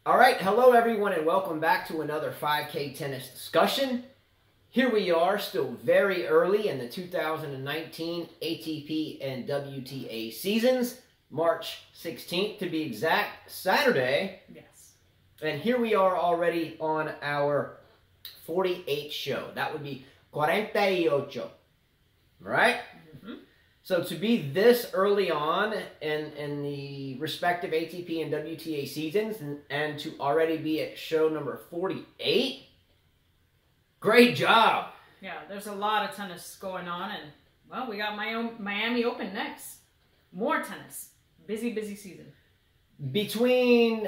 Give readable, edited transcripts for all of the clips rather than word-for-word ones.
All right, hello everyone and welcome back to another 5K tennis discussion. Here we are, still very early in the 2019 ATP and WTA seasons, March 16th to be exact, Saturday. Yes. And here we are already on our 48th show. That would be 48, right? Mm-hmm. So to be this early on in the respective ATP and WTA seasons and to already be at show number 48, great job. Yeah, there's a lot of tennis going on, and well, we got Miami Open next. More tennis. Busy season. Between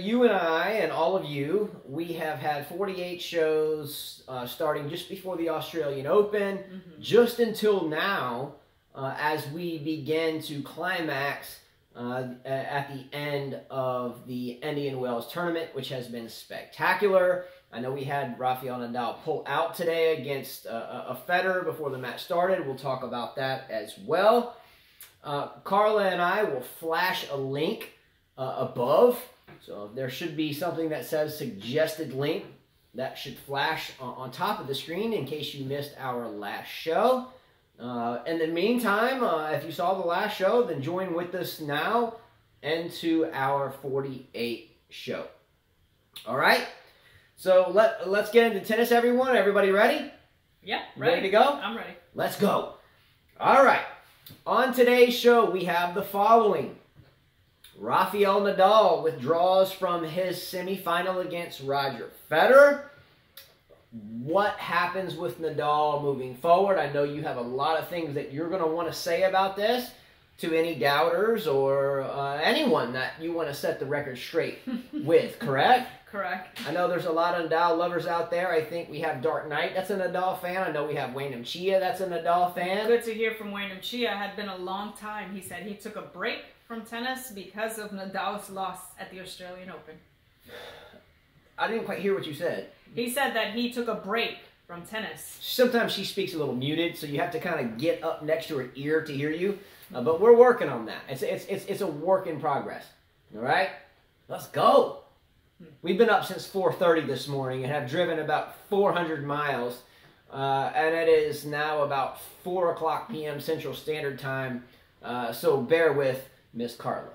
you and I and all of you, we have had 48 shows starting just before the Australian Open, just until now, as we begin to climax at the end of the Indian Wells tournament, which has been spectacular. I know we had Rafael Nadal pull out today against a Federer before the match started. We'll talk about that as well. Carla and I will flash a link above. So there should be something that says suggested link that should flash on top of the screen in case you missed our last show. In the meantime, if you saw the last show, then join with us now into our 48th show. All right? So let's get into tennis, everyone. Everybody ready? Yeah, ready. Ready to go? I'm ready. Let's go. All right. On today's show, we have the following. Rafael Nadal withdraws from his semifinal against Roger Federer. What happens with Nadal moving forward? I know you have a lot of things that you're going to want to say about this to any doubters or anyone that you want to set the record straight with, correct? Correct. I know there's a lot of Nadal lovers out there. I think we have Dark Knight, that's a Nadal fan. I know we have Wayne Chia, that's a Nadal fan. Good to hear from Wayne Chia. It had been a long time. He said he took a break from tennis because of Nadal's loss at the Australian Open. I didn't quite hear what you said. He said that he took a break from tennis. Sometimes she speaks a little muted, so you have to kind of get up next to her ear to hear you. But we're working on that. It's a work in progress. All right? Let's go. We've been up since 4:30 this morning and have driven about 400 miles. And it is now about 4 o'clock p.m. Central Standard Time. So bear with Miss Carla.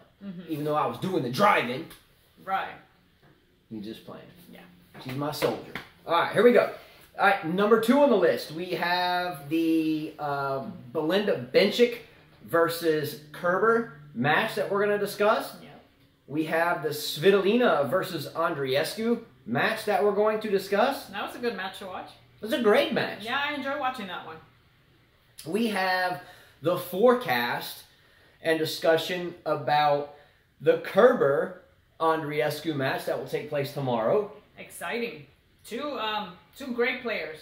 Even though I was doing the driving. Right. You just playing. Yeah. She's my soldier. All right, here we go. All right, number 2 on the list. We have the Belinda Bencic versus Kerber match that we're going to discuss. Yeah. We have the Svitolina versus Andreescu match that we're going to discuss. That was a good match to watch. It was a great match. Yeah, I enjoyed watching that one. We have the forecast and discussion about the Kerber Andreescu match that will take place tomorrow. Exciting. Two great players.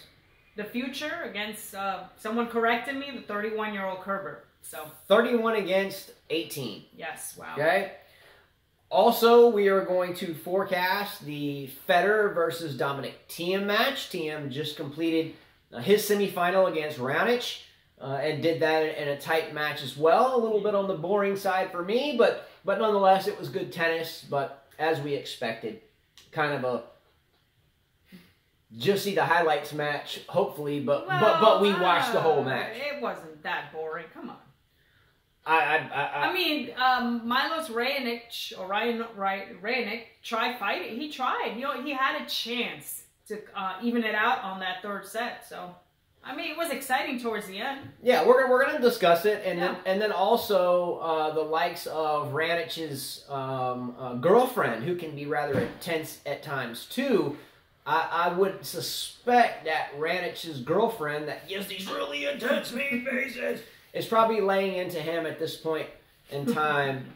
The future against someone corrected me, the 31-year-old Kerber. So 31 against 18. Yes, wow. Okay. Also, we are going to forecast the Federer versus Dominic Thiem match. Thiem just completed his semifinal against Raonic and did that in a tight match as well. A little bit on the boring side for me, but nonetheless, it was good tennis. But as we expected, kind of a just see the highlights match, hopefully. But we watched the whole match. It wasn't that boring. Come on. I mean, Milos Raonic tried fighting. He tried. He had a chance to even it out on that third set. So, I mean, it was exciting towards the end. Yeah, we're going to discuss it, and then also the likes of Raonic's girlfriend, who can be rather intense at times too. I would suspect that Raonic's girlfriend, that gives these really intense mean faces, is probably laying into him at this point in time,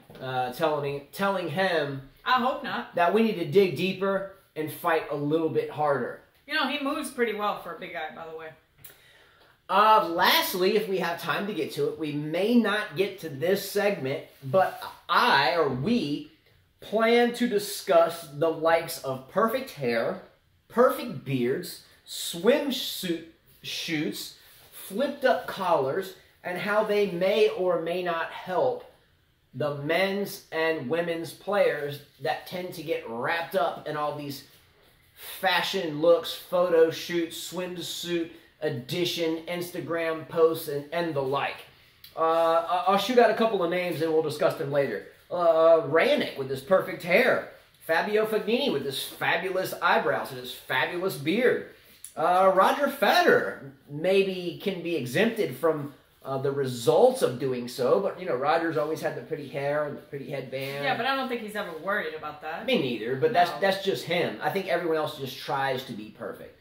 telling him, I hope not, that we need to dig deeper and fight a little bit harder. You know, he moves pretty well for a big guy, by the way. Lastly, if we have time to get to it, we may not get to this segment, but we plan to discuss the likes of perfect hair, perfect beards, swimsuit shoots, flipped up collars, and how they may or may not help the men's and women's players that tend to get wrapped up in all these fashion looks, photo shoots, swimsuit edition, Instagram posts, and the like. I'll shoot out a couple of names and we'll discuss them later. Raonic with his perfect hair. Fabio Fognini with his fabulous eyebrows and his fabulous beard. Roger Federer maybe can be exempted from the results of doing so, but, you know, Roger's always had the pretty hair and the pretty headband. Yeah, but I don't think he's ever worried about that. Me neither, but that's just him. I think everyone else just tries to be perfect.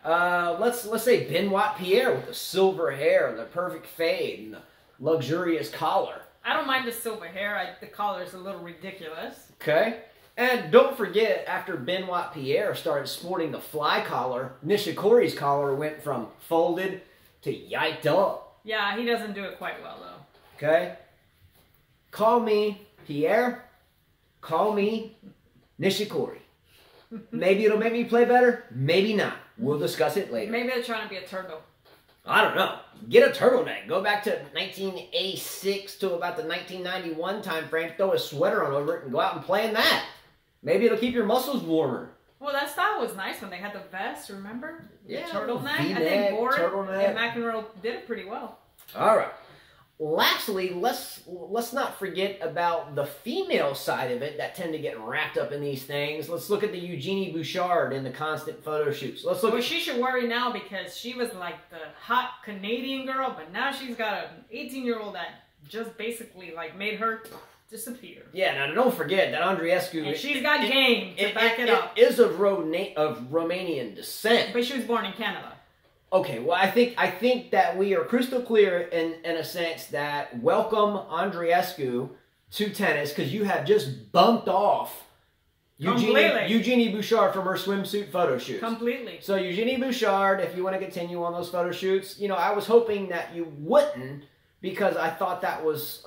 Let's say Benoit Pierre with the silver hair and the perfect fade and the luxurious collar. I don't mind the silver hair. The collar is a little ridiculous. Okay. And don't forget, after Benoit Pierre started sporting the fly collar, Nishikori's collar went from folded to yiked up. Yeah, he doesn't do it quite well, though. Okay? Call me Pierre. Call me Nishikori. Maybe it'll make me play better. Maybe not. We'll discuss it later. Maybe they're trying to be a turtle. I don't know. Get a turtleneck. Go back to 1986 to about the 1991 time frame. Throw a sweater on over it and go out and play in that. Maybe it'll keep your muscles warmer. Well, that style was nice when they had the vest, remember? Yeah. Turtleneck. V-neck, I think Board turtleneck. and McEnroe did it pretty well. All right. Lastly, let's not forget about the female side of it that tend to get wrapped up in these things. Let's look at the Eugenie Bouchard in the constant photo shoots. Let's look. Well, she should worry now because she was like the hot Canadian girl, but now she's got an 18-year-old that just basically like made her disappear. Yeah, now don't forget that Andreescu. And she's got game to back it up. Is of Romanian descent, but she was born in Canada. Okay, well, I think that we are crystal clear in a sense that welcome Andreescu to tennis because you have just bumped off Eugenie Bouchard from her swimsuit photo shoots. Completely. So Eugenie Bouchard, if you want to continue on those photo shoots, you know, I was hoping that you wouldn't because I thought that was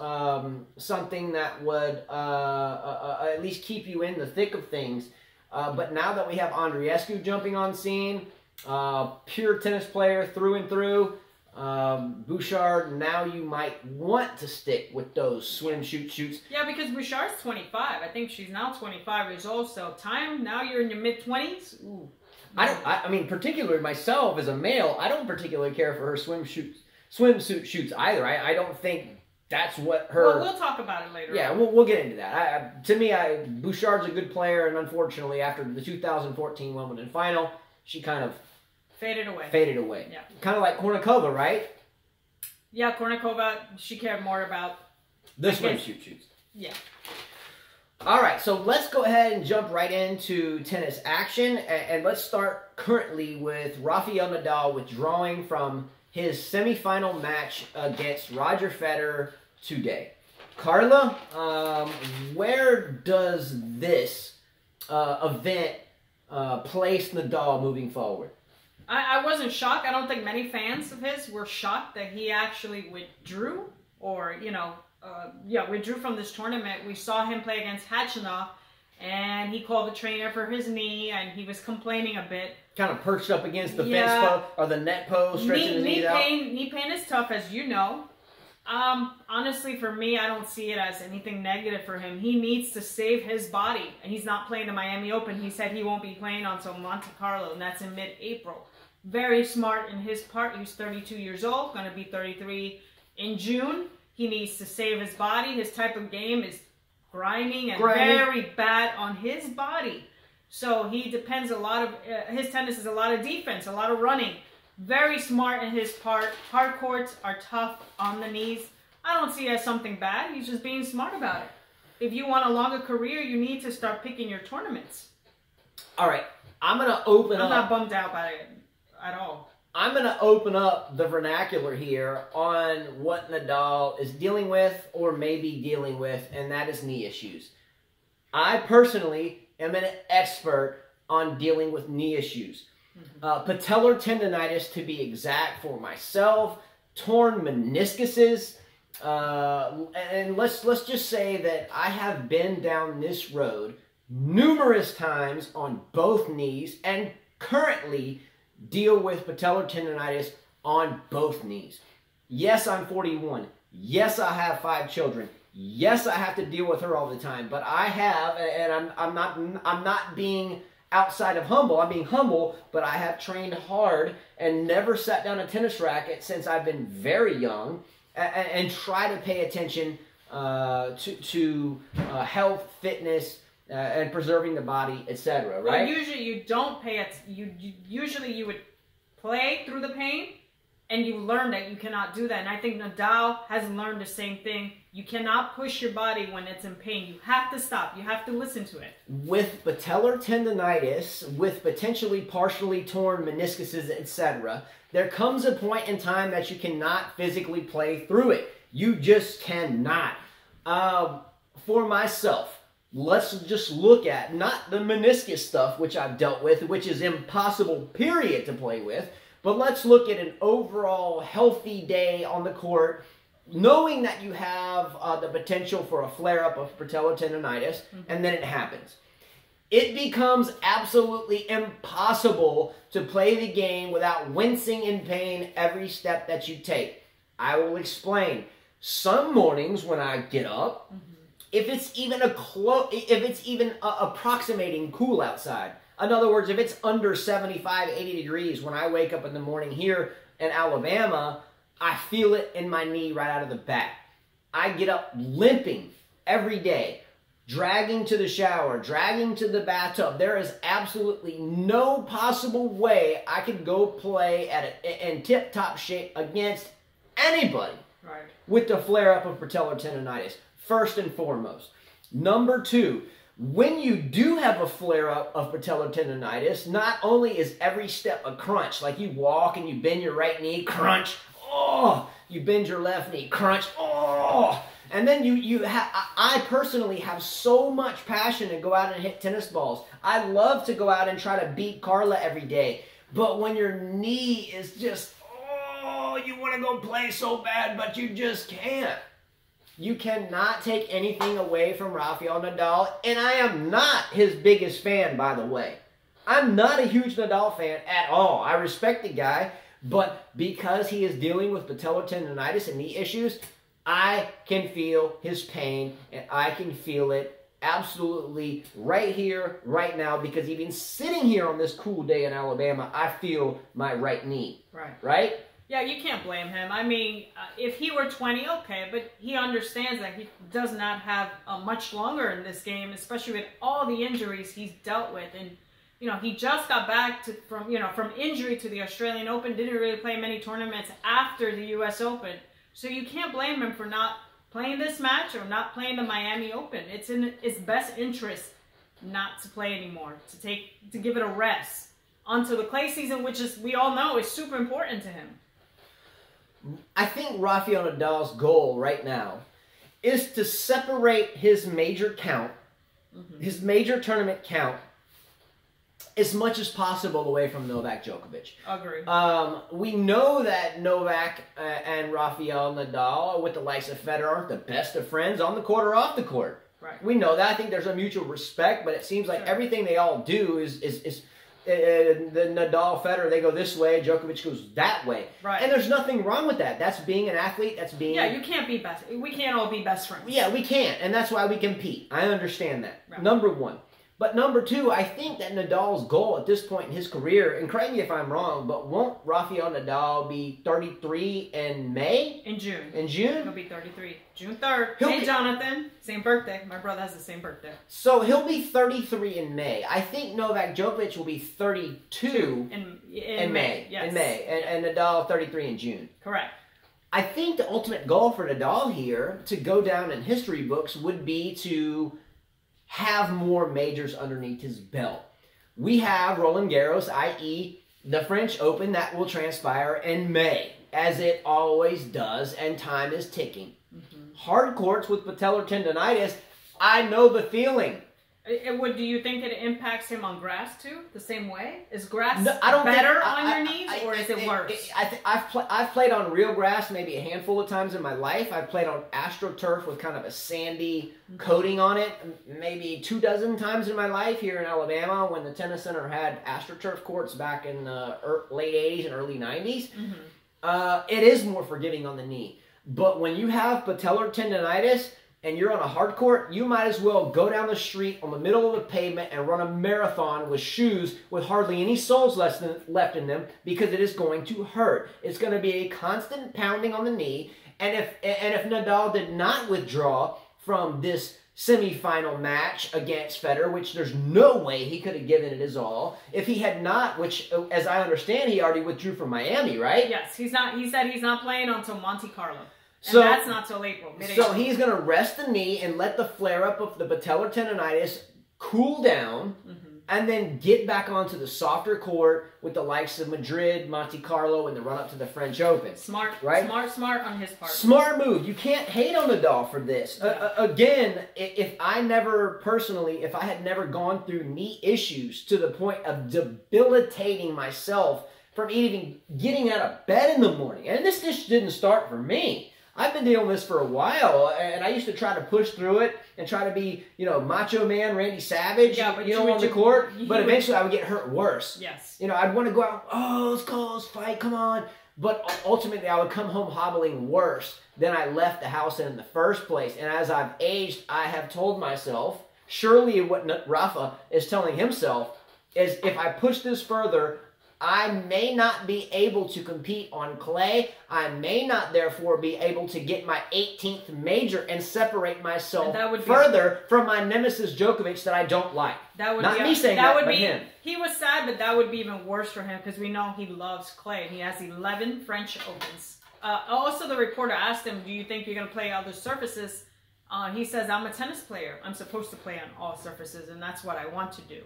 something that would at least keep you in the thick of things. But now that we have Andreescu jumping on scene, pure tennis player through and through. Bouchard, now you might want to stick with those swimsuit shoots. Yeah, because Bouchard's 25. I think she's now 25 years old. So now you're in your mid-20s. Ooh. I mean, particularly myself as a male, I don't particularly care for her swimsuit shoots either. I don't think that's what her... Well, we'll talk about it later. Yeah, we'll get into that. To me, Bouchard's a good player, and unfortunately, after the 2014 Wimbledon final, she kind of... Faded away. Yeah. Kind of like Kornikova, right? Yeah, Kornikova, she cared more about... the swimsuit shoots. Yeah. All right, so let's go ahead and jump right into tennis action. And let's start currently with Rafael Nadal withdrawing from his semifinal match against Roger Federer today. Carla, where does this event place Nadal moving forward? I wasn't shocked. I don't think many fans of his were shocked that he actually withdrew or, withdrew from this tournament. We saw him play against Khachanov, and he called the trainer for his knee, and he was complaining a bit. Kind of perched up against the fence post or the net post, stretching his knees out. Knee pain is tough, as you know. Honestly, for me, I don't see it as anything negative for him. He needs to save his body, and he's not playing the Miami Open. He said he won't be playing until Monte Carlo, and that's in mid-April. Very smart in his part. He's 32 years old, going to be 33 in June. He needs to save his body. His type of game is grinding and very bad on his body. So he depends a lot of, his tennis is a lot of defense, a lot of running. Very smart in his part. Hard courts are tough on the knees. I don't see it as something bad. He's just being smart about it. If you want a longer career, you need to start picking your tournaments. All right. I'm going to open up. I'm not bummed out by it at all. I'm going to open up the vernacular here on what Nadal is dealing with or maybe dealing with, and that is knee issues. I personally am an expert on dealing with knee issues. Patellar tendonitis, to be exact, for myself, torn meniscuses, and let's just say that I have been down this road numerous times on both knees and currently deal with patellar tendonitis on both knees. Yes, I'm 41. Yes, I have 5 children. Yes, I have to deal with her all the time, but I have, and I'm not being outside of humble. I'm being humble, but I have trained hard and never sat down a tennis racket since I've been very young, and try to pay attention to health, fitness, and preserving the body, etc. Right? Well, usually you don't pay it. Usually you would play through the pain, and you learn that you cannot do that. And I think Nadal has learned the same thing. You cannot push your body when it's in pain. You have to stop. You have to listen to it. With patellar tendonitis, with potentially partially torn meniscuses, etc., there comes a point in time that you cannot physically play through it. You just cannot. For myself, let's just look at not the meniscus stuff, which I've dealt with, which is impossible, period, to play with, but let's look at an overall healthy day on the court, knowing that you have the potential for a flare-up of patellar tendonitis, and then it happens. It becomes absolutely impossible to play the game without wincing in pain every step that you take. I will explain. Some mornings when I get up, if it's even approximating cool outside, in other words, if it's under 75, 80 degrees when I wake up in the morning here in Alabama, I feel it in my knee right out of the bat. I get up limping every day, dragging to the shower, dragging to the bathtub. There is absolutely no possible way I could go play in tip-top shape against anybody with the flare-up of patellar tendonitis, first and foremost. Number two, when you do have a flare-up of patellar tendonitis, not only is every step a crunch, like you walk and you bend your right knee, crunch, oh, you bend your left knee, crunch, oh, and then I personally have so much passion to go out and hit tennis balls. I love to go out and try to beat Carla every day, but when your knee is just, oh, you want to go play so bad, but you just can't. You cannot take anything away from Rafael Nadal, and I am not his biggest fan, by the way. I'm not a huge Nadal fan at all. I respect the guy, but because he is dealing with patellar tendonitis and knee issues, I can feel his pain, and I can feel it absolutely right here, right now, because even sitting here on this cool day in Alabama, I feel my right knee. Right? Yeah, you can't blame him. I mean, if he were 20, okay, but he understands that he does not have much longer in this game, especially with all the injuries he's dealt with. And, you know, he just got back from injury to the Australian Open, didn't really play many tournaments after the US Open. So you can't blame him for not playing this match or not playing the Miami Open. It's in his best interest not to play anymore, to give it a rest until the clay season, which is, we all know, is super important to him. I think Rafael Nadal's goal right now is to separate his major count, his major tournament count, as much as possible away from Novak Djokovic. Agree. We know that Novak and Rafael Nadal, with the likes of Federer, aren't the best of friends on the court or off the court. Right. We know that. I think there's a mutual respect, but it seems like everything they all do is the Nadal, Federer, they go this way, Djokovic goes that way. Right. And there's nothing wrong with that. That's being an athlete. That's being... Yeah, you can't be best. We can't all be best friends. Yeah, we can't. And that's why we compete. I understand that. Right. Number one. But number two, I think that Nadal's goal at this point in his career, and correct me if I'm wrong, but won't Rafael Nadal be 33 in May? In June. In June? He'll be 33. June 3rd. Hey, Jonathan. Same birthday. My brother has the same birthday. So he'll be 33 in May. I think Novak Djokovic will be 32 in May. Yes. In May. And Nadal 33 in June. Correct. I think the ultimate goal for Nadal here, to go down in history books, would be to have more majors underneath his belt. We have Roland Garros, i.e. the French Open, that will transpire in May, as it always does, and time is ticking. Hard courts with patellar tendonitis, I know the feeling. Do you think it impacts him on grass too, the same way? Is grass better on your knees, or is it worse? I've played on real grass maybe a handful of times in my life. I've played on AstroTurf with kind of a sandy coating on it maybe 24 times in my life here in Alabama when the tennis center had AstroTurf courts back in the late 80s and early 90s. It is more forgiving on the knee. But when you have patellar tendonitis, and you're on a hard court, you might as well go down the street on the middle of the pavement and run a marathon with shoes with hardly any soles left in them, because it is going to hurt. It's going to be a constant pounding on the knee. And if Nadal did not withdraw from this semifinal match against Federer, which there's no way he could have given it his all, if he had not, which as I understand, he already withdrew from Miami, right? Yes, he's not. He said he's not playing until Monte Carlo. And that's not till April. So he's going to rest the knee and let the flare-up of the patellar tendonitis cool down, and then get back onto the softer court with the likes of Madrid, Monte Carlo, and the run-up to the French Open. Smart, right? Smart on his part. Smart move. You can't hate on Nadal for this. Again, if I had never gone through knee issues to the point of debilitating myself from even getting out of bed in the morning, and this just didn't start for me. I've been dealing with this for a while, and I used to try to push through it and try to be, macho man Randy Savage, on the court. But eventually I would get hurt worse. Yes. I'd want to go out, let's go, let's fight, come on. But ultimately I would come home hobbling worse than I left the house in the first place. And as I've aged, I have told myself, surely what Rafa is telling himself, is if I push this further, I may not be able to compete on clay. I may not, therefore, be able to get my 18th major and separate myself further from my nemesis Djokovic that I don't like. That would not me saying that, but him. He was sad, but that would be even worse for him because we know he loves clay. He has 11 French Opens. Also, the reporter asked him, do you think you're going to play other surfaces? He says, I'm a tennis player. I'm supposed to play on all surfaces, and that's what I want to do.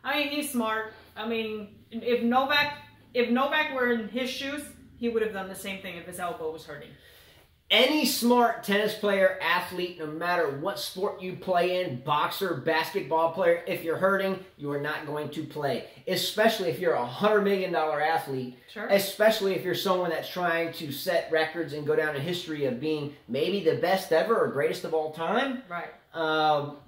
I mean, he's smart. I mean, if Novak were in his shoes, he would have done the same thing if his elbow was hurting. Any smart tennis player, athlete, no matter what sport you play in, boxer, basketball player, if you're hurting, you are not going to play. Especially if you're a $100 million athlete. Sure. Especially if you're someone that's trying to set records and go down in history of being maybe the best ever or greatest of all time. Right.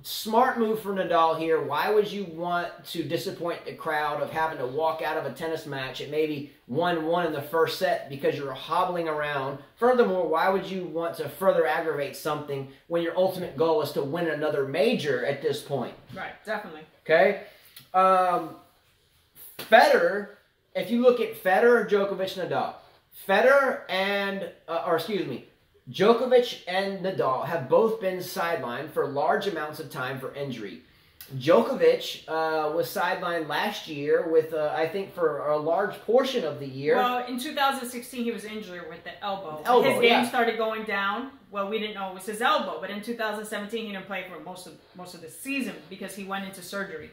Smart move for Nadal here. Why would you want to disappoint the crowd of having to walk out of a tennis match at maybe 1-1 in the first set because you're hobbling around? Furthermore, why would you want to further aggravate something when your ultimate goal is to win another major at this point? Right, definitely. Okay? Federer, if you look at Federer, Djokovic, Nadal, Djokovic and Nadal have both been sidelined for large amounts of time for injury. Djokovic was sidelined last year with, I think, for a large portion of the year. Well, in 2016, he was injured with the elbow. His game started going down. Well, we didn't know it was his elbow, but in 2017, he didn't play for most of the season because he went into surgery.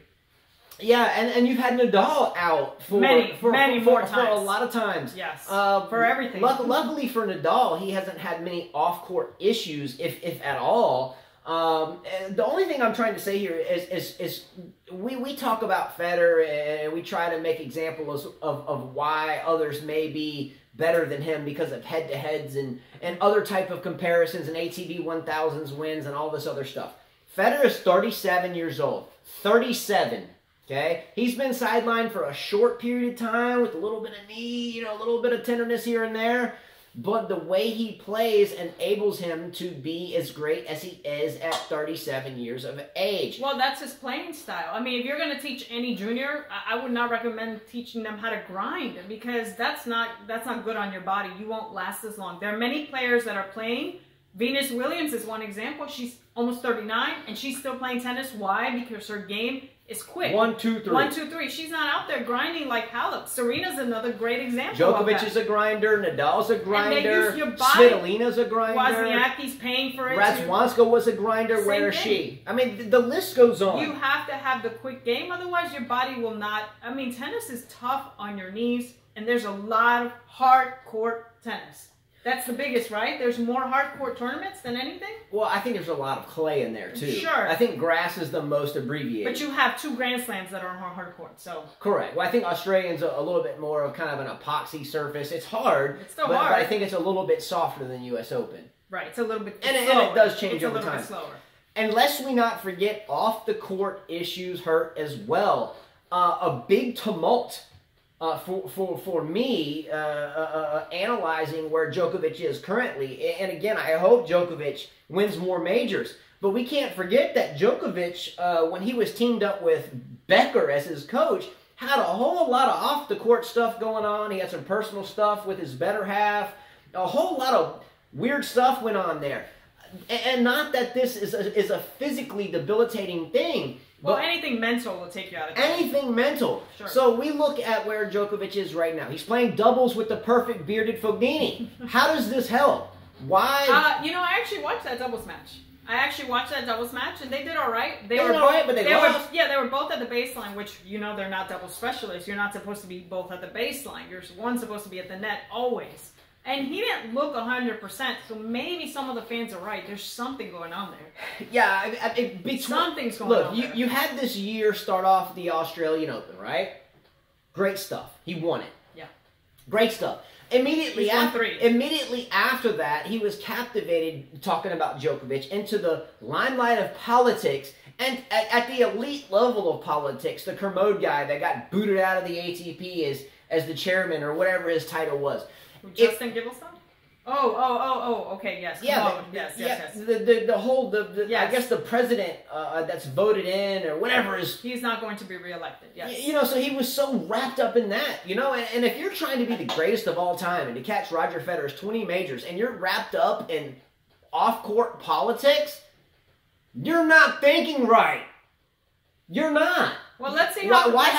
Yeah, and you've had Nadal out for many more times. For a lot of times. Yes, for everything. Luckily for Nadal, he hasn't had many off-court issues, if at all. The only thing I'm trying to say here is we talk about Federer and we try to make examples of why others may be better than him because of head-to-heads and other type of comparisons and ATP 1000s wins and all this other stuff. Federer is 37 years old. 37. Okay, he's been sidelined for a short period of time with a little bit of knee, a little bit of tenderness here and there. But the way he plays enables him to be as great as he is at 37 years of age. Well, that's his playing style. I mean, if you're going to teach any junior, I would not recommend teaching them how to grind because that's not good on your body. You won't last as long. There are many players that are playing. Venus Williams is one example. She's almost 39 and she's still playing tennis. Why? Because her game is quick. 1, 2, 3. 1, 2, 3. She's not out there grinding like Halep. Serena's another great example. Djokovic is a grinder. Nadal's a grinder. And they use your body. Svitolina's a grinder. Wozniacki's paying for it. Radwanska was a grinder. Where is she? I mean, the list goes on. You have to have the quick game. Otherwise, your body will not. I mean, tennis is tough on your knees. And there's a lot of hard court tennis. That's the biggest, right? There's more hardcourt tournaments than anything? Well, I think there's a lot of clay in there, too. Sure. I think grass is the most abbreviated. But you have 2 Grand Slams that are on hardcourt, so... Correct. Well, I think Australian's a little bit more of kind of an epoxy surface. It's hard. It's still hard. But I think it's a little bit softer than U.S. Open. Right. It's a little bit slower. And it does change over time. It's a little bit slower. And lest we not forget, off-the-court issues hurt as well. A big tumult for me, analyzing where Djokovic is currently. And again, I hope Djokovic wins more majors. But we can't forget that Djokovic, when he was teamed up with Becker as his coach, had a whole lot of off-the-court stuff going on. He had some personal stuff with his better half. A whole lot of weird stuff went on there. And not that this is a physically debilitating thing. Well, anything mental will take you out of it. Anything mental. Sure. So we look at where Djokovic is right now. He's playing doubles with the perfect bearded Fognini. How does this help? Why? I actually watched that doubles match. And they did all right. They were all right, but they lost. They were both at the baseline, which, they're not double specialists. You're not supposed to be both at the baseline. You're one supposed to be at the net always. And he didn't look 100%, so maybe some of the fans are right. There's something going on there. Yeah, something's going on there. Look, you had this year start off the Australian Open, right? Great stuff. He won it. Yeah. Great stuff. Immediately after that, he was captivated, talking about Djokovic, into the limelight of politics. And at the elite level of politics, the Kermode guy that got booted out of the ATP as the chairman or whatever his title was. Justin Gibbelstone? Okay, yes. Yeah, yes. I guess the president that's voted in or whatever is... He's not going to be reelected, yes. So he was so wrapped up in that, and if you're trying to be the greatest of all time and to catch Roger Federer's 20 majors and you're wrapped up in off-court politics, you're not thinking right. You're not. Well, let's see why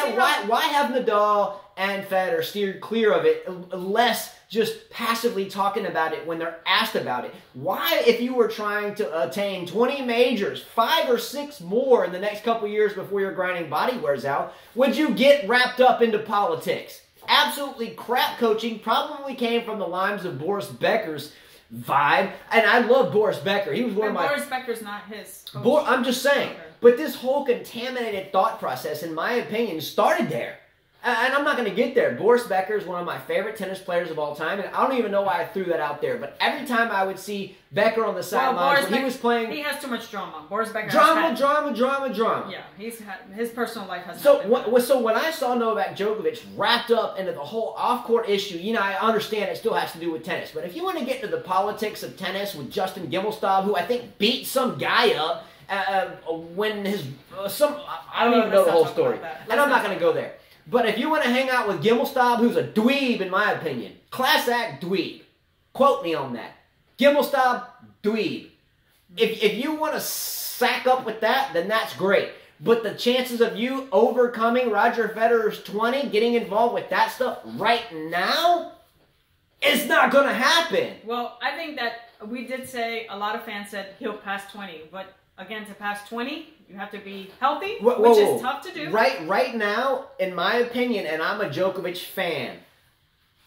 have Nadal and Federer steered clear of it, less just passively talking about it when they're asked about it? Why, if you were trying to attain 20 majors, 5 or 6 more in the next couple years before your grinding body wears out, would you get wrapped up into politics? Absolutely crap coaching probably came from the lines of Boris Becker's vibe. And I love Boris Becker. He was one of my... Boris Becker's not his coach. I'm just saying. Okay. But this whole contaminated thought process, in my opinion, started there. And I'm not going to get there. Boris Becker is one of my favorite tennis players of all time, and I don't even know why I threw that out there. But every time I would see Becker on the sidelines when he was playing... He has too much drama. Boris Becker drama. Yeah, his personal life has so when I saw Novak Djokovic wrapped up into the whole off-court issue, I understand it still has to do with tennis. But if you want to get to the politics of tennis with Justin Gimelstob, who I think beat some guy up when his... I don't even know the whole story. And I'm not going to go there. But if you want to hang out with Gimelstob, who's a dweeb in my opinion, class act dweeb, quote me on that. Gimelstob, dweeb. If you want to sack up with that, then that's great. But the chances of you overcoming Roger Federer's 20, getting involved with that stuff right now, it's not going to happen. Well, I think that we did say, a lot of fans said he'll pass 20, but again, to pass 20, you have to be healthy, which is tough to do. Right now, in my opinion, and I'm a Djokovic fan,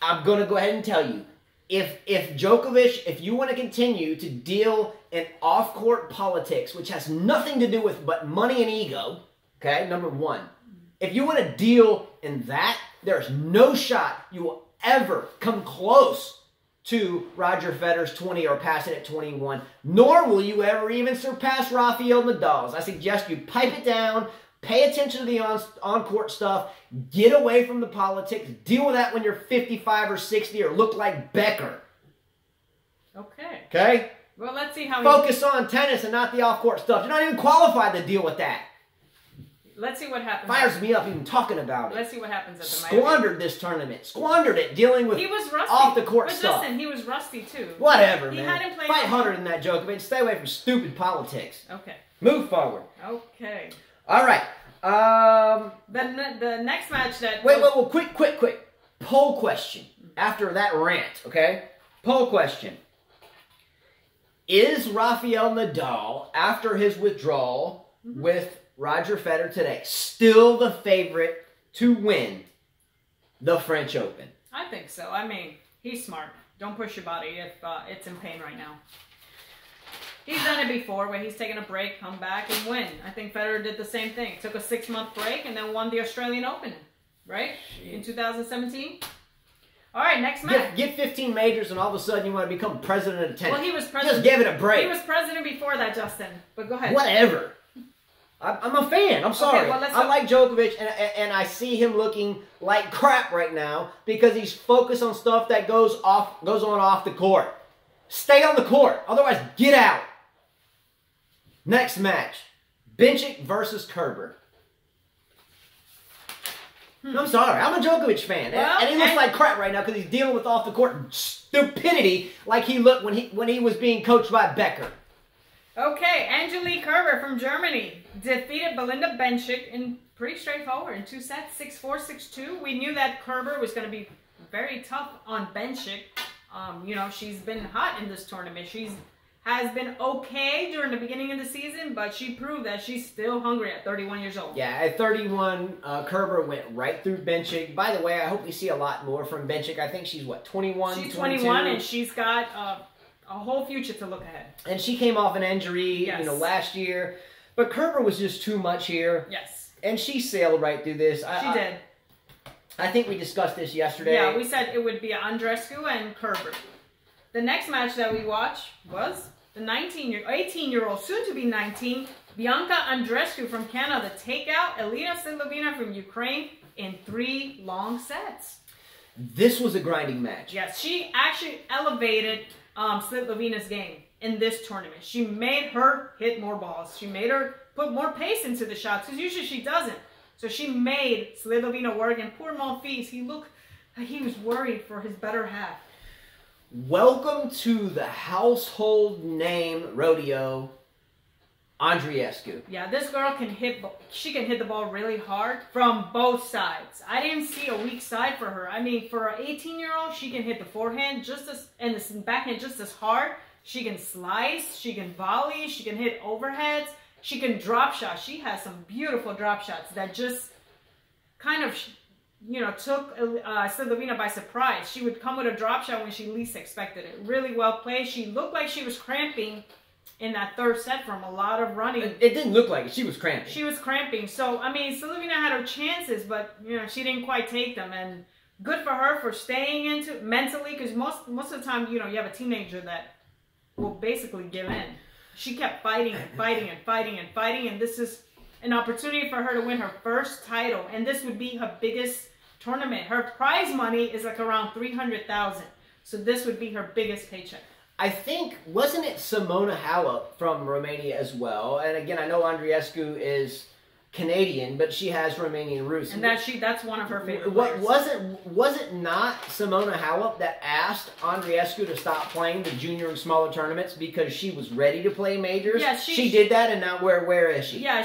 I'm going to go ahead and tell you, if Djokovic, if you want to continue to deal in off-court politics, which has nothing to do with but money and ego, okay, number one, if you want to deal in that, there's no shot you will ever come close to Roger Federer's 20 or pass it at 21, nor will you ever even surpass Rafael Nadal's. I suggest you pipe it down, pay attention to the on-court stuff, get away from the politics, deal with that when you're 55 or 60 or look like Becker. Okay. Okay? Well, let's see how Focus on tennis and not the off-court stuff. You're not even qualified to deal with that. Let's see what happens. Fires me up even talking about it. Let's see what happens at the Miami. Squandered this tournament. Squandered it dealing with off-the-court stuff. But listen, he was rusty too. Whatever, man. Hadn't played Fight harder than that, Djokovic. Stay away from stupid politics. Okay. Move forward. Okay. All right. The next match that... Wait, quick. Poll question. After that rant, okay? Poll question. Is Rafael Nadal, after his withdrawal with Roger Federer today, still the favorite to win the French Open? I think so. I mean, he's smart. Don't push your body if it's in pain right now. He's done it before where he's taken a break, come back, and win. I think Federer did the same thing. Took a 6-month break and then won the Australian Open, right? In 2017. All right, next match. Get 15 majors and all of a sudden you want to become president of tennis. Well, he was president. Just give it a break. He was president before that, Justin. But go ahead. Whatever. I'm a fan. I'm sorry. Okay, well, I like Djokovic, and I see him looking like crap right now because he's focused on stuff that goes on off the court. Stay on the court. Otherwise, get out. Next match. Bencic versus Kerber. I'm sorry. I'm a Djokovic fan. Well, and he looks like crap right now because he's dealing with off-the-court stupidity like he looked when he was being coached by Becker. Okay, Angelique Kerber from Germany defeated Belinda Bencic in pretty straightforward in 2 sets, 6-4, 6-2. We knew that Kerber was going to be very tough on Bencic. You know, she's been hot in this tournament. Has been okay during the beginning of the season, but she proved that she's still hungry at 31 years old. Yeah, at 31, Kerber went right through Bencic. By the way, I hope we see a lot more from Bencic. I think she's, what, 21, She's 22? 21, and she's got a whole future to look ahead. And she came off an injury, Yes. you know, last year. But Kerber was just too much here. Yes. And she sailed right through this. She did. I think we discussed this yesterday. Yeah, we said it would be Andreescu and Kerber. The next match that we watched was the 18-year-old, soon to be 19, Bianca Andreescu from Canada take out Elena Svitolina from Ukraine in 3 long sets. This was a grinding match. Yes, she actually elevated Svitolina's game in this tournament. She made her hit more balls. She made her put more pace into the shots because usually she doesn't. So she made Svitolina work, and poor Monfils, he looked like he was worried for his better half. Welcome to the household name rodeo, Andreescu. Yeah, this girl can hit. She can hit the ball really hard from both sides. I didn't see a weak side for her. I mean, for an 18-year-old, she can hit the forehand just as and the backhand just as hard. She can slice. She can volley. She can hit overheads. She can drop shots. She has some beautiful drop shots that just kind of, you know, took Svitolina by surprise. She would come with a drop shot when she least expected it. Really well played. She looked like she was cramping in that 3rd set from a lot of running. It didn't look like it. She was cramping. She was cramping. So, I mean, Svitolina had her chances, but, you know, she didn't quite take them. And good for her for staying into mentally, because most of the time, you know, you have a teenager that will basically give in. She kept fighting and fighting and fighting and fighting, and this is an opportunity for her to win her first title, and this would be her biggest tournament. Her prize money is like around $300,000, so this would be her biggest paycheck. I think, wasn't it Simona Halep from Romania as well? And again, I know Andreescu is Canadian, but she has Romanian roots. And that's one of her favorite players. Was it not Simona Halep that asked Andreescu to stop playing the junior and smaller tournaments because she was ready to play majors? Yeah, she did that, and now where is she? Yeah,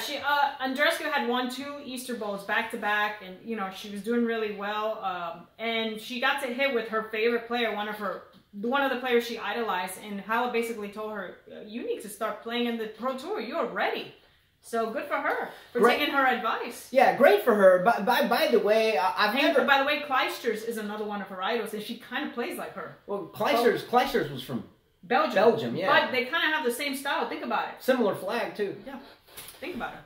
Andreescu had won 2 Easter Bowls back to back, and you know she was doing really well. And she got to hit with her favorite player, one of the players she idolized, and Halep basically told her, "You need to start playing in the Pro Tour. You're ready." So good for her for taking her advice. Yeah, great for her. By the way, By the way, Kleisters is another one of her idols, and she kind of plays like her. Well, Kleisters was from Belgium, yeah. But they kind of have the same style. Think about it. Similar flag too. Yeah, think about it.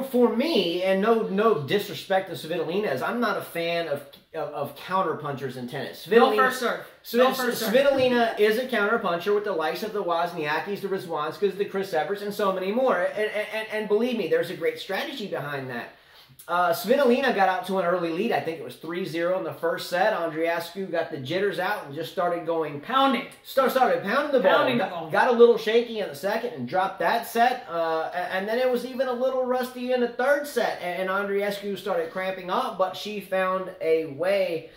For me, and no disrespect to Svitolina, I'm not a fan of counter punchers in tennis. No first serve. Svitolina is a counter puncher with the likes of the Wozniackis, the Rizwanskas, the Chris Everts, and so many more. And believe me, there's a great strategy behind that. Svitolina got out to an early lead. I think it was 3-0 in the first set. Andreescu got the jitters out and just started going pounding. Started pounding the ball. Got a little shaky in the second and dropped that set. And then it was even a little rusty in the 3rd set. And Andreescu started cramping up, but she found a way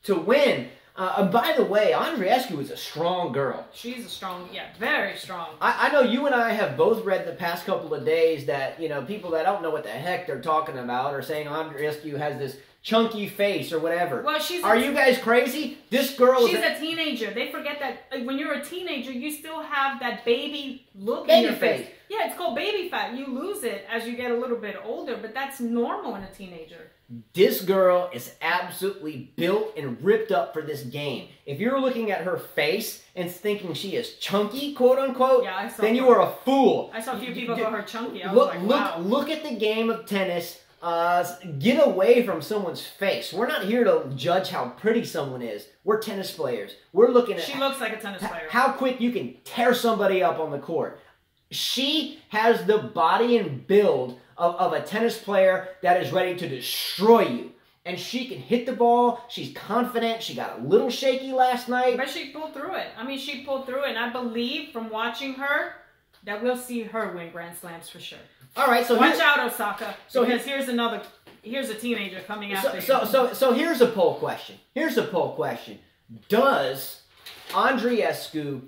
to win. By the way, Andreescu is a strong girl. She's a strong, very strong. I know you and I have both read the past couple of days that, you know, people that don't know what the heck they're talking about are saying Andreescu has this chunky face or whatever. Well, are you guys crazy? This girl She's a teenager. They forget that when you're a teenager, you still have that baby look in your face. Yeah, it's called baby fat. You lose it as you get a little bit older, but that's normal in a teenager. This girl is absolutely built and ripped up for this game. If you're looking at her face and thinking she is chunky, quote unquote, then you are a fool. I saw a few people call her chunky. I was like, wow. Look at the game of tennis. Get away from someone's face. We're not here to judge how pretty someone is. We're tennis players. We're looking at... She looks like a tennis player. How quick you can tear somebody up on the court. She has the body and build of a tennis player that is ready to destroy you. And she can hit the ball. She's confident. She got a little shaky last night. But she pulled through it. I mean, she pulled through it. And I believe from watching her that we'll see her win Grand Slams for sure. All right. So watch out, Osaka. So because here's a teenager coming after you. So here's a poll question. Does Andreescu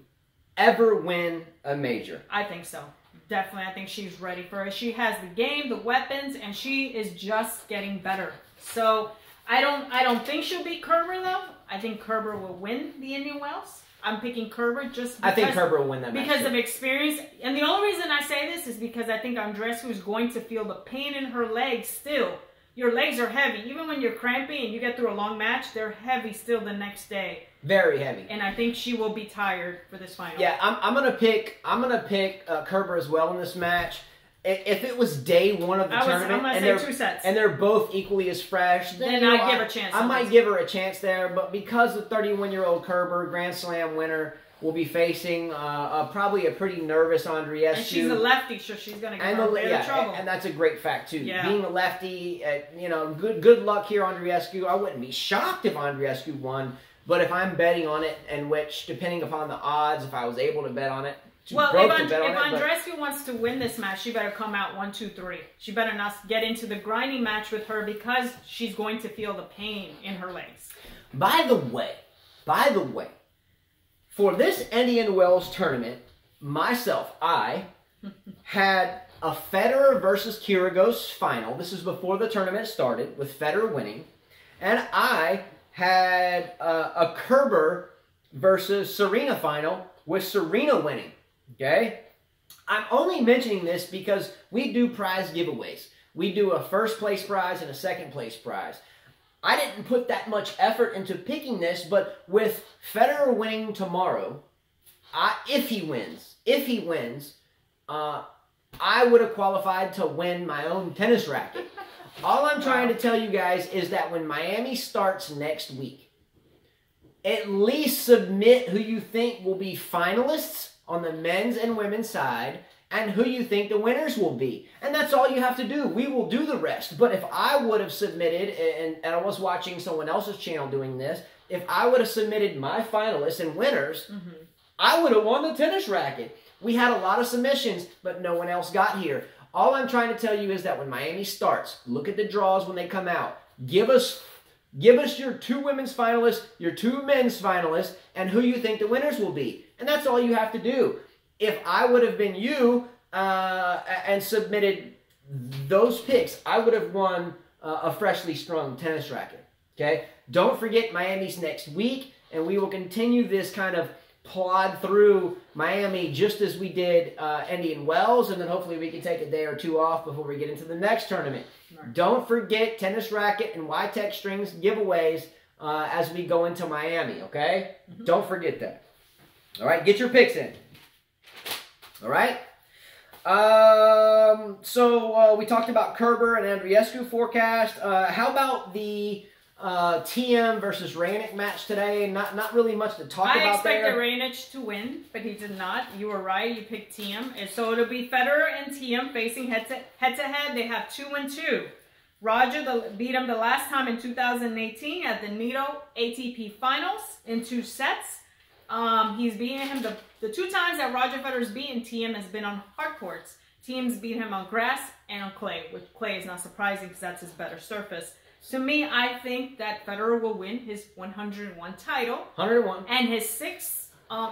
ever win a major? I think so. Definitely. I think she's ready for it. She has the game, the weapons, and she is just getting better. So I don't think she'll beat Kerber though. I think Kerber will win the Indian Wells. I'm picking Kerber just because, I think Kerber will win that match because of experience. And the only reason I say this is because I think Andreescu is going to feel the pain in her legs still. Your legs are heavy. Even when you're crampy and you get through a long match, they're heavy still the next day. Very heavy. And I think she will be tired for this final. Yeah, I'm gonna pick Kerber as well in this match. If it was day one of the tournament, I'm gonna say 2 sets, and they're both equally as fresh, then I'd give her a chance. I might give her a chance there, but because the 31-year-old Kerber, Grand Slam winner, will be facing probably a pretty nervous Andreescu. And she's a lefty, so she's gonna get her a bit of trouble. And that's a great fact too. Yeah. Being a lefty, good luck here, Andreescu. I wouldn't be shocked if Andreescu won, but if I'm betting on it, and which, depending upon the odds, if I was able to bet on it. Well, if Andreescu wants to win this match, she better come out 1-2-3. She better not get into the grinding match with her because she's going to feel the pain in her legs. By the way, for this Indian Wells tournament, I had a Federer versus Kyrgios final. This is before the tournament started, with Federer winning. And I had a Kerber versus Serena final, with Serena winning. Okay? I'm only mentioning this because we do prize giveaways. We do a first place prize and a second place prize. I didn't put that much effort into picking this, but with Federer winning tomorrow, if he wins, I would have qualified to win my own tennis racket. All I'm trying to tell you guys is that when Miami starts next week, at least submit who you think will be finalists on the men's and women's side, and who you think the winners will be. And that's all you have to do. We will do the rest. But if I would have submitted, and I was watching someone else's channel doing this, if I would have submitted my finalists and winners, I would have won the tennis racket. We had a lot of submissions, but no one else got here. All I'm trying to tell you is that when Miami starts, look at the draws when they come out. Give us your 2 women's finalists, your 2 men's finalists, and who you think the winners will be. And that's all you have to do. If I would have been you and submitted those picks, I would have won a freshly strung tennis racket. Okay? Don't forget Miami's next week, and we will continue this kind of plod through Miami just as we did Indian Wells, and then hopefully we can take a day or 2 off before we get into the next tournament. Right. Don't forget tennis racket and YTEX strings giveaways as we go into Miami, okay? Don't forget that. All right, get your picks in. All right? So we talked about Kerber and Andreescu forecast. How about the TM versus Raonic match today? Not really much to talk about there. I expected Raonic to win, but he did not. You were right. You picked TM. And so it'll be Federer and TM facing head-to-head. They have 2-2. Roger beat him the last time in 2018 at the Nito ATP Finals in 2 sets. He's beaten him the 2 times that Roger Federer's beaten TM has been on hard courts. TM's beat him on grass and on clay, which clay is not surprising because that's his better surface. To me, I think that Federer will win his 101 title. 101. And his 6th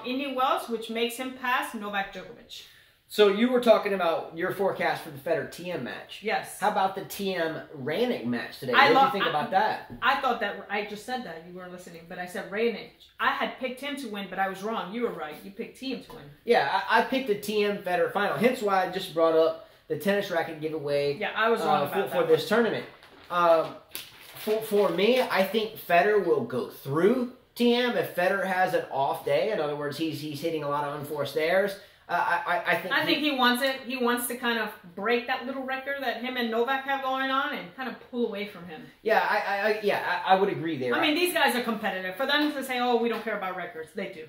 Indian Wells, which makes him pass Novak Djokovic. So you were talking about your forecast for the Federer TM match. Yes. How about the TM Raonic match today? What did you think about that? I thought that, I just said that, you weren't listening, but I said Raonic. I had picked him to win, but I was wrong. You were right. You picked TM to win. Yeah, I picked the TM Federer final. Hence why I just brought up the tennis racket giveaway. Yeah, I was wrong about for this tournament. For me, I think Federer will go through TM if Federer has an off day. In other words, he's hitting a lot of unforced errors. I think he wants it. He wants to kind of break that little record that him and Novak have going on and kind of pull away from him. Yeah, I would agree there. I mean, these guys are competitive. For them to say, "Oh, we don't care about records," they do.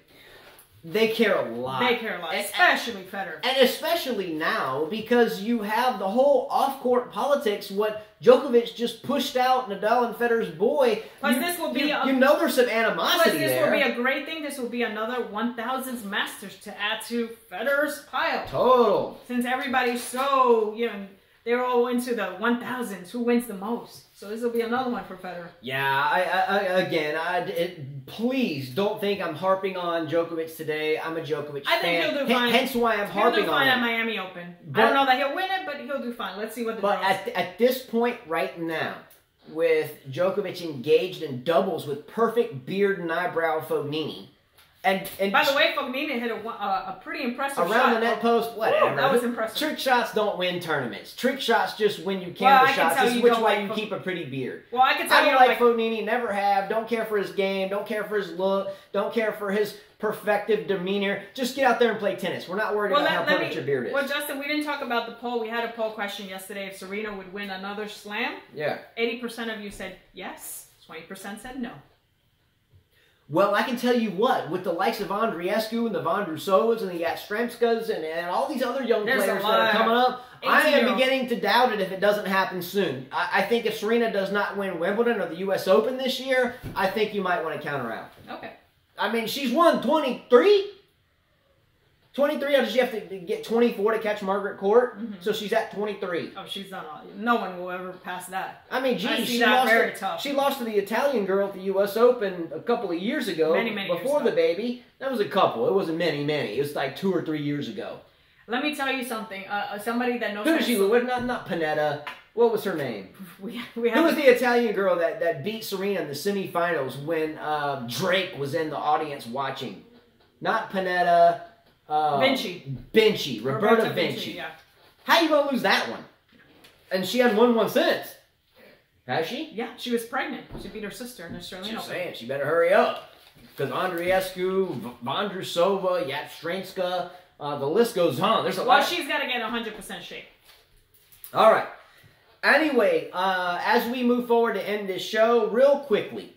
They care a lot. They care a lot, especially Federer. And especially now, because you have the whole off-court politics, what Djokovic just pushed out Nadal and Federer's boy. Plus, this will be you know there's some animosity this there. will be a great thing. This will be another 1000s Masters to add to Federer's pile. Total. Since everybody's so, they're all into the 1000s. Who wins the most? So this will be another one for Federer. Yeah, please don't think I'm harping on Djokovic today. I'm a Djokovic fan. I think he'll do fine. Hence why I'm harping on him. He'll do fine at Miami Open. I don't know that he'll win it, but he'll do fine. Let's see what the But at this point right now, with Djokovic engaged in doubles with perfect beard and eyebrow Fognini, and by the way, Fognini hit a pretty impressive shot. Around the net post, whatever. Ooh, that was impressive. Trick shots don't win tournaments. Trick shots just win you camera shots. This is which way you keep a pretty beard. Well, I can tell you I don't like Fognini, never have. Don't care for his game. Don't care for his look. Don't care for his perfective demeanor. Just get out there and play tennis. We're not worried about how perfect your beard is. Well, Justin, we didn't talk about the poll. We had a poll question yesterday if Serena would win another slam. Yeah. 80% of you said yes. 20% said no. Well, I can tell you what, with the likes of Andreescu and the Vondrousovas and the Yastremskas and all these other young players that are coming up, I am beginning to doubt it if it doesn't happen soon. I think if Serena does not win Wimbledon or the U.S. Open this year, I think you might want to counter out. Okay. I mean, she's won 23. 23, or does she have to get 24 to catch Margaret Court? Mm-hmm. So she's at 23. Oh, she's done all. No one will ever pass that. I mean, geez, she lost to the Italian girl at the U.S. Open a couple of years ago. Many before the baby. That was a couple. It wasn't many. It was like 2 or 3 years ago. Let me tell you something. Somebody that knows... Who is she? Not Panetta. What was her name? Who was the Italian girl that beat Serena in the semifinals when Drake was in the audience watching? Not Panetta... Roberta Vinci. Yeah. How you gonna lose that one? And she hasn't won one since. Has she? Yeah, she was pregnant. She beat her sister in Australia. Just saying, she better hurry up. Because Andreescu, Vondrousova, Yastremska, the list goes on. There's a lot. Well, she's got to get 100% shape. All right. Anyway, as we move forward to end this show, real quickly.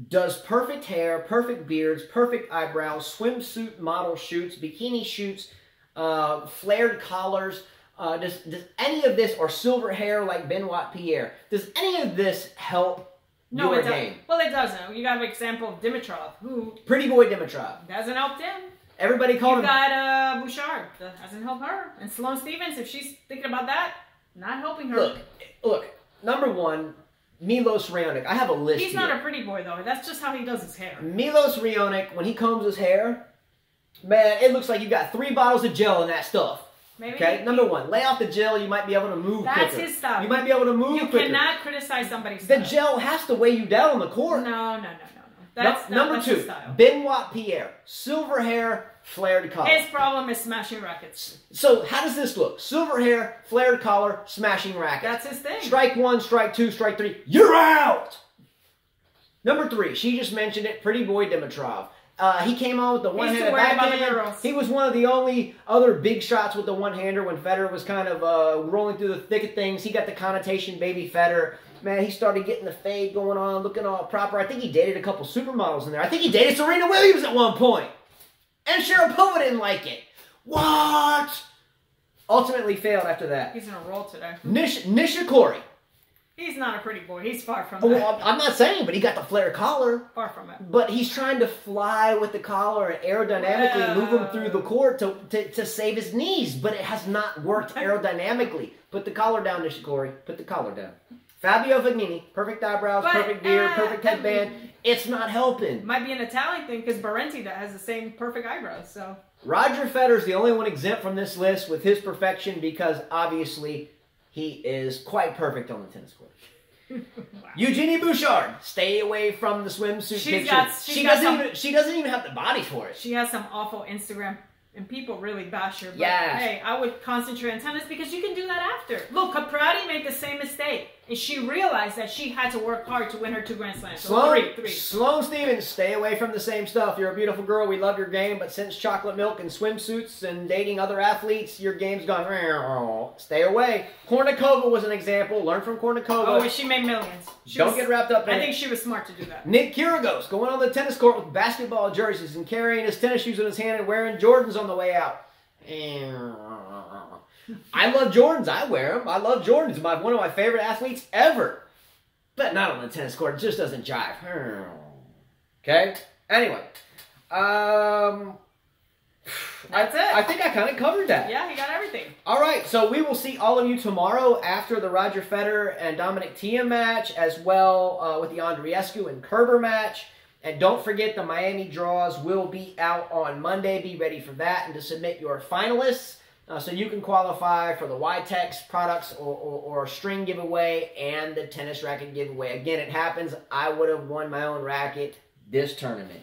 Does perfect hair, perfect beards, perfect eyebrows, swimsuit model shoots, bikini shoots, flared collars, does any of this, or silver hair like Benoit Pierre, does any of this help your game? Well, it doesn't. You got an example of Dimitrov, who... Pretty boy Dimitrov. Hasn't helped him. Everybody called him... You got Bouchard. That hasn't helped her. And Sloane Stephens, if she's thinking about that, not helping her. Look, number one... Milos Raonic. I have a list He's not a pretty boy, though. That's just how he does his hair. Milos Raonic, when he combs his hair, man, it looks like you've got 3 bottles of gel in that stuff. Maybe. Okay? Number one, lay off the gel. You might be able to move quicker. That's his style. You might be able to move quicker. You cannot criticize somebody's style. The gel has to weigh you down on the court. No. That's number 2, Benoit Pierre. Silver hair, flared collar. His problem is smashing rackets. So, how does this look? Silver hair, flared collar, smashing rackets. That's his thing. Strike 1, strike 2, strike 3. You're out! Number 3, she just mentioned it, pretty boy Dimitrov. He came on with the one-handed backhand. He was one of the only other big shots with the one-hander when Federer was kind of rolling through the thick of things. He got the connotation baby Federer. Man, he started getting the fade going on, looking all proper. I think he dated a couple supermodels in there. I think he dated Serena Williams at one point. And Sharapova didn't like it. What? Ultimately failed after that. He's in a roll today. Nishikori. He's not a pretty boy. He's far from that. Well, I'm not saying, but he got the flare collar. Far from it. But he's trying to fly with the collar and aerodynamically move him through the court to save his knees. But it has not worked aerodynamically. Put the collar down, Nishikori. Put the collar down. Fabio Fognini, perfect eyebrows, perfect beard, perfect headband. It's not helping. Might be an Italian thing because Barenti that has the same perfect eyebrows. So Roger Federer's the only one exempt from this list with his perfection because obviously he is quite perfect on the tennis court. Wow. Eugenie Bouchard, stay away from the swimsuit picture. She doesn't even have the body for it. She has some awful Instagram. And people really bash her. But yeah. Hey, I would concentrate on tennis because you can do that after. Look, Caprati made the same mistake. And she realized that she had to work hard to win her 2 Grand Slams. Sloane Stevens, stay away from the same stuff. You're a beautiful girl. We love your game. But since chocolate milk and swimsuits and dating other athletes, your game's gone. Stay away. Kornikova was an example. Learn from Kornikova. Oh, she made millions. Don't get wrapped up in it. I think she was smart to do that. Nick Kyrgios going on the tennis court with basketball jerseys and carrying his tennis shoes in his hand and wearing Jordans on the way out. I love Jordans. I wear them. I love Jordans. One of my favorite athletes ever. But not on the tennis court. It just doesn't jive. Okay? Anyway. That's it. I think I kind of covered that. Yeah, he got everything. All right. So we will see all of you tomorrow after the Roger Federer and Dominic Thiem match, as well with the Andreescu and Kerber match. And don't forget, the Miami draws will be out on Monday. Be ready for that and to submit your finalists. So you can qualify for the YTEX products or string giveaway and the tennis racket giveaway. Again, it happens. I would have won my own racket this tournament.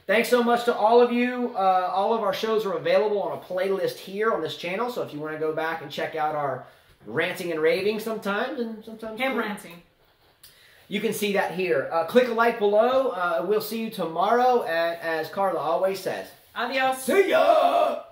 Thanks so much to all of you. All of our shows are available on a playlist here on this channel. So if you want to go back and check out our ranting and raving sometimes. Him ranting. You can see that here. Click a like below. We'll see you tomorrow, as Carla always says. Adios. See ya!